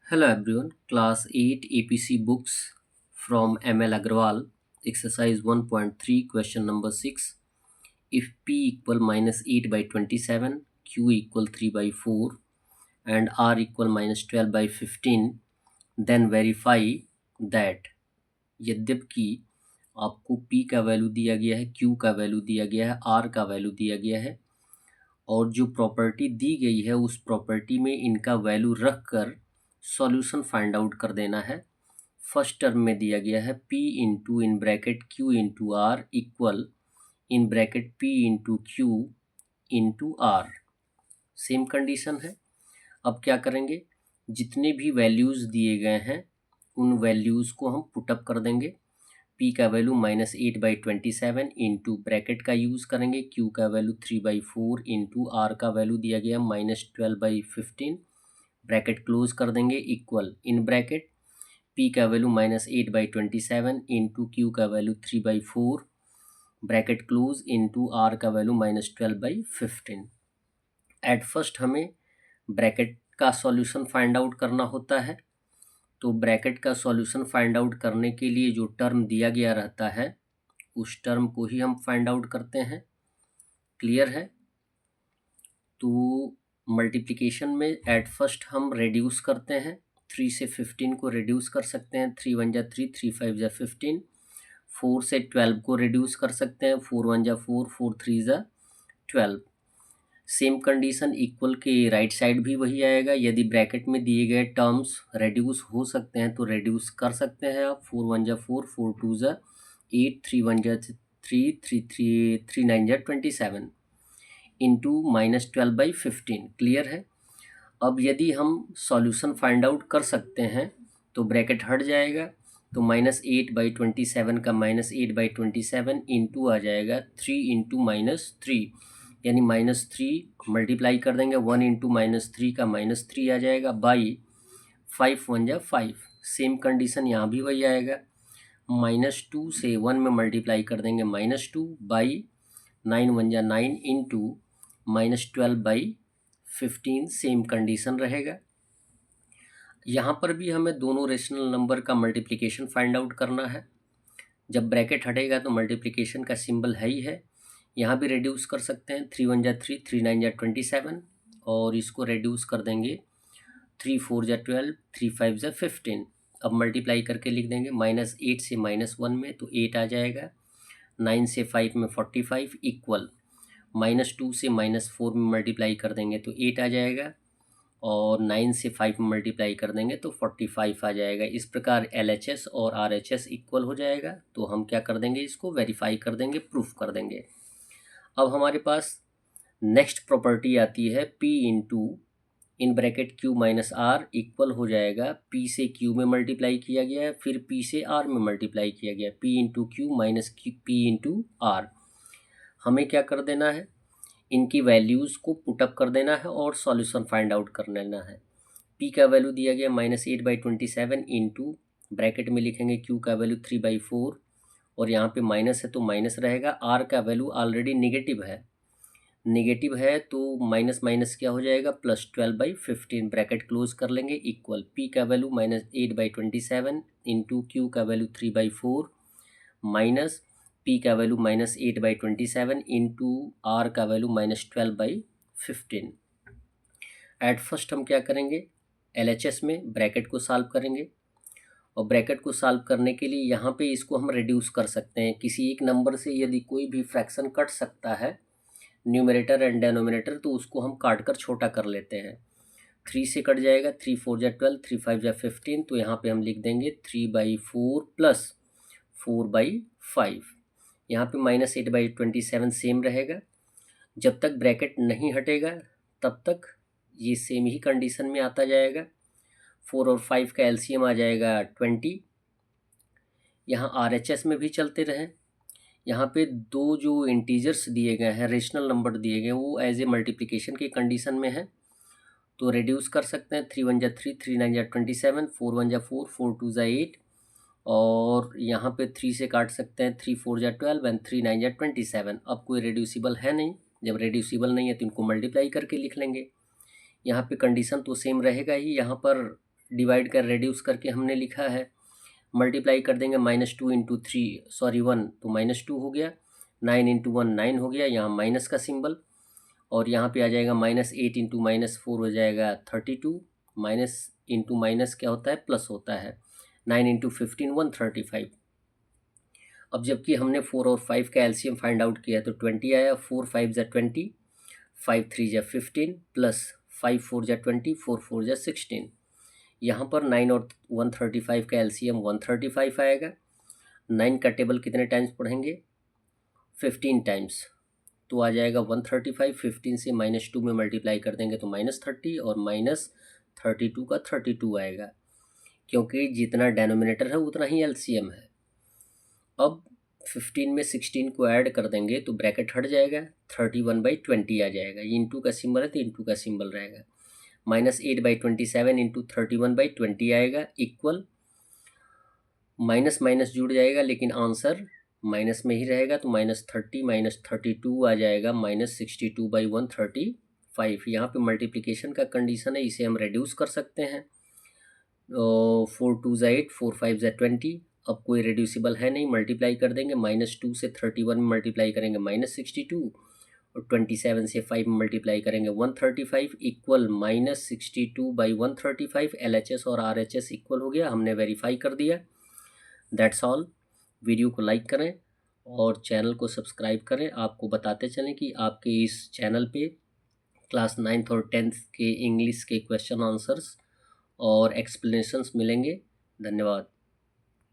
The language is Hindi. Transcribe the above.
Hello everyone, class 8 APC books from ML Agrawal, exercise 1.3, question number 6. If P equal minus 8 by 27, Q equal 3 by 4 and R equal minus 12 by 15, then verify that यद्यपि आपको P का वैल्यू दिया गया है, Q का वैल्यू दिया गया है, R का वैल्यू दिया गया है और जो प्रॉपर्टी दी गई है उस प्रॉपर्टी में इनका वैल्यू रख कर सॉल्यूशन फाइंड आउट कर देना है। फर्स्ट टर्म में दिया गया है P into in bracket Q into R equal in bracket P into Q into R। Same condition है। अब क्या करेंगे, जितने भी वैल्यूज़ दिए गए हैं उन वैल्यूज़ को हम पुटअप कर देंगे। P का वैल्यू -8/27 इंटू ब्रैकेट का यूज़ करेंगे, Q का वैल्यू 3/4 इंटू R का वैल्यू दिया गया -12/15, ब्रैकेट क्लोज कर देंगे इक्वल इन ब्रैकेट P का वैल्यू -8/27 इंटू Q का value 3/4, bracket close into R का वैल्यू -12/15। एट फर्स्ट हमें ब्रैकेट का सॉल्यूशन फाइंड आउट करना होता है, तो ब्रैकेट का सॉल्यूशन फाइंड आउट करने के लिए जो टर्म दिया गया रहता है उस टर्म को ही हम फाइंड आउट करते हैं। क्लियर है? तो मल्टीप्लिकेशन में एट फर्स्ट हम रेड्यूस करते हैं, 3 से 15 को रेड्यूस कर सकते हैं, 3 1 जा 3, 3 5 जा 15, 4 से 12 को रेड्यूस कर सकते हैं, 4 1 जा 4, 4 3 जा 12। सेम कंडीशन इक्वल के राइट साइड भी वही आएगा। यदि ब्रैकेट में दिए गए टर्म्स रेड्यूस हो सकते हैं तो रेड्यूस कर सकते हैं आप। 4 1 जा 4, 4 2 जा 8, 3 1 जा 3, 3 9 जा 27 इंटू -12/15। क्लियर है? अब यदि हम सॉल्यूशन फाइंड आउट कर सकते हैं तो ब्रैकेट हट जाएगा, तो -8/27 का -8/27 इंटू आ जाएगा 3 इंटू -3, यानी -3 मल्टीप्लाई कर देंगे, 1 इंटू -3 का -3 आ जाएगा बाई 5 1 जा 5। सेम कंडीशन यहाँ भी वही आएगा, -2 से 1 में मल्टीप्लाई कर देंगे -2 बाई 9 1 जा 9 इंटू -12/15। सेम कंडीशन रहेगा। यहाँ पर भी हमें दोनों रेशनल नंबर का मल्टीप्लिकेशन फाइंड आउट करना है। जब ब्रैकेट हटेगा तो मल्टीप्लिकेशन का सिंबल है ही है। यहाँ भी रेड्यूस कर सकते हैं, 3 1 जा 3, 3 9 जा 27 और इसको रेड्यूस कर देंगे, 3 4 जा 12, 3 5 जा 15। अब मल्टीप्लाई करके लिख देंगे, -8 से -1 में तो 8 आ जाएगा, 9 से 5 में 45 इक्वल -2 से -4 में मल्टीप्लाई कर देंगे तो 8 आ जाएगा और 9 से 5 में मल्टीप्लाई कर देंगे तो 45 आ जाएगा। इस प्रकार LHS और RHS इक्वल हो जाएगा। तो हम क्या कर देंगे, इसको वेरीफाई कर देंगे, प्रूफ कर देंगे। अब हमारे पास नेक्स्ट प्रॉपर्टी आती है P into in bracket Q minus R equal हो जाएगा, P से Q में मल्टीप्लाई किया गया है, फिर P से R में मल्टीप्लाई किया गया, P into Q minus P into R। हमें क्या कर देना है, इनकी वैल्यूज़ को पुटअप कर देना है और सॉल्यूशन फाइंड आउट कर लेना है। P का वैल्यू दिया गया -8/27 इंटू ब्रैकेट में लिखेंगे Q का वैल्यू 3/4 और यहाँ पे माइनस है तो माइनस रहेगा। R का वैल्यू ऑलरेडी नेगेटिव है तो माइनस माइनस क्या हो जाएगा, +12/15। ब्रैकेट क्लोज कर लेंगे इक्वल P का वैल्यू -8/27 इंटू Q का वैल्यू 3/4 माइनस P का वैल्यू -8/27 इंटू R का वैल्यू -12/15। एट फर्स्ट हम क्या करेंगे, LHS में ब्रैकेट को सॉल्व करेंगे और ब्रैकेट को सॉल्व करने के लिए यहाँ पे इसको हम रिड्यूस कर सकते हैं। किसी एक नंबर से यदि कोई भी फ्रैक्शन कट सकता है, न्यूमरेटर एंड डेनोमिनेटर, तो उसको हम काट कर छोटा कर लेते हैं। 3 से कट जाएगा, 3 4 जा 12, 3 5 जा 15, तो यहाँ पे हम लिख देंगे 3/4 प्लस 4/5। यहाँ पे -8/27 सेम रहेगा। जब तक ब्रैकेट नहीं हटेगा तब तक ये सेम ही कंडीशन में आता जाएगा। 4 और 5 का एलसीएम आ जाएगा 20। यहाँ RHS में भी चलते रहें। यहाँ पे दो जो इंटीजर्स दिए गए हैं, रेशनल नंबर दिए गए हैं, वो एज ए मल्टीप्लिकेशन की कंडीशन में है, तो रिड्यूस कर सकते हैं। 3 1 जा 3, 3 9 जा 27, 4 1 जा 4, 4 2 जा 8 और यहाँ पे 3 से काट सकते हैं, 3 4 जा 12 एंड 3 9 जा 27। अब कोई रेड्यूसिबल है नहीं, जब रेड्यूसिबल नहीं है तो इनको मल्टीप्लाई करके लिख लेंगे। यहाँ पे कंडीशन तो सेम रहेगा ही, यहाँ पर डिवाइड कर रेड्यूस करके हमने लिखा है, मल्टीप्लाई कर देंगे -2 इंटू 1 तो -2 हो गया, 9 इंटू 1 9 हो गया, यहाँ माइनस का सिंबल, और यहाँ पे आ जाएगा -8 इंटू -4 हो जाएगा 32, माइनस इंटू माइनस क्या होता है, प्लस होता है, 9 इंटू 15 135। अब जबकि हमने 4 और 5 का एलसीएम फाइंड आउट किया तो 20 आया, 4 5 जा 20, 5 3 जा 15 प्लस 5 4 जा 20, 4 4 जा 16। यहाँ पर 9 और 135 का एलसीएम 135 आएगा। 9 का टेबल कितने टाइम्स पढ़ेंगे, 15 टाइम्स, तो आ जाएगा 135। 15 से -2 में मल्टीप्लाई कर देंगे तो -30, और -32 का 32 आएगा, क्योंकि जितना डेनोमिनेटर है उतना ही एलसीएम है। अब 15 में 16 को ऐड कर देंगे तो ब्रैकेट हट जाएगा, 31/20 आ जाएगा। ये इंटू का सिंबल है तो इंटू का सिंबल रहेगा, -8/27 इंटू 31/20 आएगा, इक्वल माइनस माइनस जुड़ जाएगा लेकिन आंसर माइनस में ही रहेगा, तो -30 -32 आ जाएगा, -62/135। यहाँ पे मल्टीप्लिकेशन का कंडीशन है, इसे हम रेड्यूस कर सकते हैं। 4 2 ज़ा 8, 4 5 ज़ा 20, अब कोई रेड्यूसिबल है नहीं, मल्टीप्लाई कर देंगे, -2 से 31 में मल्टीप्लाई करेंगे -62, और 27 से 5 में मल्टीप्लाई करेंगे 135, इक्वल -62/135। LHS और RHS इक्वल हो गया, हमने वेरीफाई कर दिया। That's all. वीडियो को लाइक करें और चैनल को सब्सक्राइब करें। आपको बताते चलें कि आपके इस चैनल पे क्लास 9th और 10th के इंग्लिश के क्वेश्चन आंसर्स और एक्सप्लेनेशंस मिलेंगे। धन्यवाद।